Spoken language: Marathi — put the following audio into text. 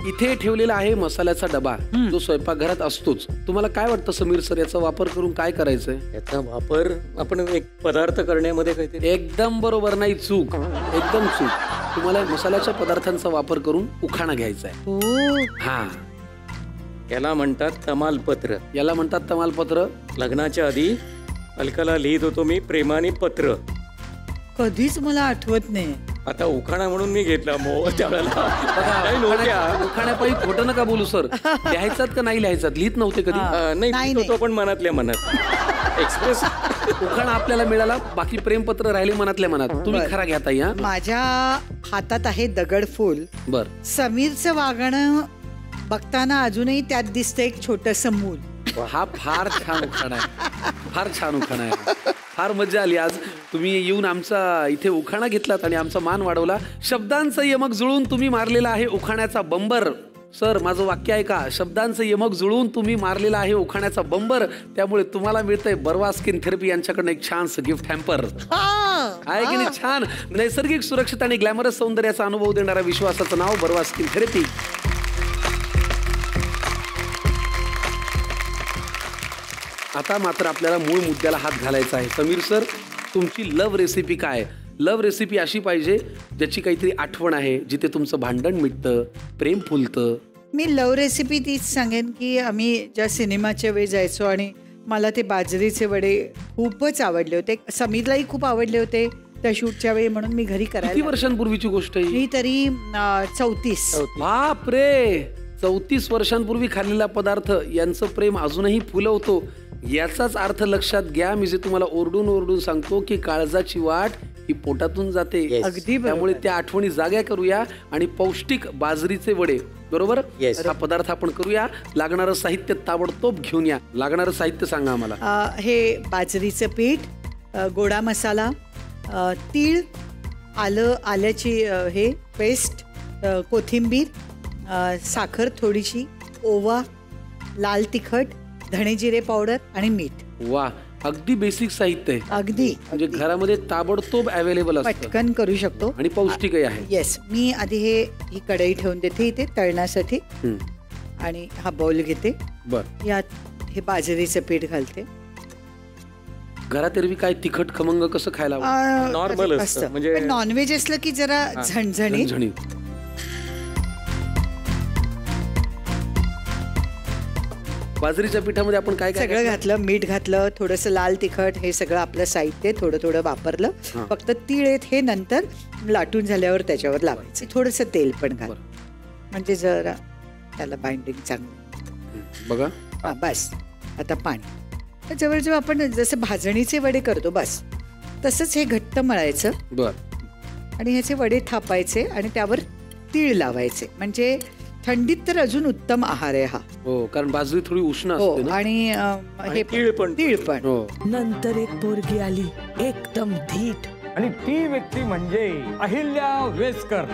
इथे ठेवलेला आहे मसाल्याचा डबा, जो स्वयंपाकघरात असतोच. तुम्हाला काय वाटतं समीर सर, याचा वापर करून काय करायचंय? याचा वापर आपण एक पदार्थ करण्यामध्ये काहीतरी. एकदम बरोबर, नाही चूक, एकदम चूक. तुम्हाला मसाल्याच्या पदार्थांचा वापर करून उखाणा घ्यायचा आहे. हा, याला म्हणतात तमालपत्र. याला म्हणतात तमालपत्र. लग्नाच्या आधी अलकाला लिहित होतो मी प्रेमाने पत्र. कधीच मला आठवत नाही. आता उखाणा म्हणून मी घेतला त्यावेळेला. उखाण्यापायी खोटं नका बोलू सर. लिहायचात का नाही लिहायचात? लिहित नव्हते कधी? नाही, होतो पण मनातल्या मनात. एक्सप्रेस उखाणा आपल्याला मिळाला, बाकी प्रेमपत्र राहिले मनातल्या मनात. तुम्ही खरा घ्या या. माझ्या हातात आहे दगडफूल. बर. समीरचं वागणं बघताना अजूनही त्यात दिसतं एक छोटंसं मूल. हा फार छान उखाणा आहे, फार छान उखाणा आहे. फार मजा आली आज तुम्ही येऊन आमचा इथे उखाणा घेतलात आणि आमचा मान वाढवला. शब्दांचं यमक जुळून तुम्ही मारलेला आहे उखाण्याचा बंबर. सर, माझं वाक्य आहे का? शब्दांचं यमक जुळून तुम्ही मारलेला आहे उखाण्याचा बंबर. त्यामुळे तुम्हाला मिळतंय बर्वा स्किन थेरपी यांच्याकडनं एक छानसं गिफ्ट हॅम्पर आहे की नाही? छान नैसर्गिक सुरक्षित आणि ग्लॅमरस सौंदर्याचा अनुभव देणाऱ्या विश्वासाचं नाव बर्वा स्किन थेरपी. आता मात्र आपल्याला मूळ मुद्द्याला हात घालायचा आहे. समीर सर, तुमची लव्ह रेसिपी काय? लव्ह रेसिपी अशी पाहिजे ज्याची काहीतरी आठवण आहे, जिथे तुमचं भांडण मिटतं, प्रेम फुलतं. मी लव्ह रेसिपी तीच सांगेन की आम्ही ज्या सिनेमाच्या वेळी जायचो आणि मला ते बाजरीचे वडे खूपच आवडले होते. समीरलाही खूप आवडले होते त्या शूटच्या वेळी, म्हणून मी घरी किती करायला. वर्षांपूर्वीची गोष्ट आहे ही तरी 34. बाप रे, 34 वर्षांपूर्वी खाल्लेला पदार्थ यांचं प्रेम अजूनही फुलवतो. याचाच अर्थ लक्षात घ्या. मी जे तुम्हाला ओरडून ओरडून सांगतो की काळजाची वाट ही पोटातून जाते. अगदी. त्यामुळे त्या आठवणी जाग्या करूया आणि पौष्टिक बाजरीचे वडे, बरोबर, हा पदार्थ आपण करूया. लागणारं साहित्य ताबडतोब घेऊन या. लागणारं साहित्य सांगा आम्हाला. हे बाजरीचं पीठ, गोडा मसाला, तीळ, आल्याची हे पेस्ट, कोथिंबीर, साखर थोडीशी, ओवा, लाल तिखट, धणे जिरे पावडर आणि मीठ. वा, अगदी बेसिक साहित्य आहे. अगदी म्हणजे घरामध्ये ताबडतोब अवेलेबल असतं, पटकन करू शकतो आणि पौष्टिकही आहे. येस. मी आधी ही कढई ठेवून देते इथे तळण्यासाठी आणि हा बाउल घेते. बर. यात हे बाजरीचं पीठ घालते. घरात एरवी काय तिखट खमंग कसं खायला? नॉर्मल असतं, म्हणजे नॉनव्हेज असलं की जरा झणझणीत. बाजरीच्या पिठामध्ये आपण काय काय सगळं घातलं. मीठ घातलं, थोडंसं लाल तिखट, हे सगळं आपलं साहित्य थोडं थोडं वापरलं. फक्त तीळ आहेत हे नंतर लाटून झाल्यावर त्याच्यावर लावायचं. थोडंसं तेल पण घाल, म्हणजे जरा त्याला बाइंडिंग चांगलं. बघा, बस. आता पाणी जवळजवळ आपण जसं भाजणीचे वडे करतो बस तसंच हे घट्ट मळायचं. बर. आणि ह्याचे वडे थापायचे आणि त्यावर तीळ लावायचे. म्हणजे थंडीत तर अजून उत्तम आहार आहे हा. हो, कारण बाजरी थोडी उष्ण असते ना. आणि हे तीळ पण. हो. नंतर एक पोरगी आली एकदम धीट, आणि ती व्यक्ती म्हणजे अहिल्या वेसकर.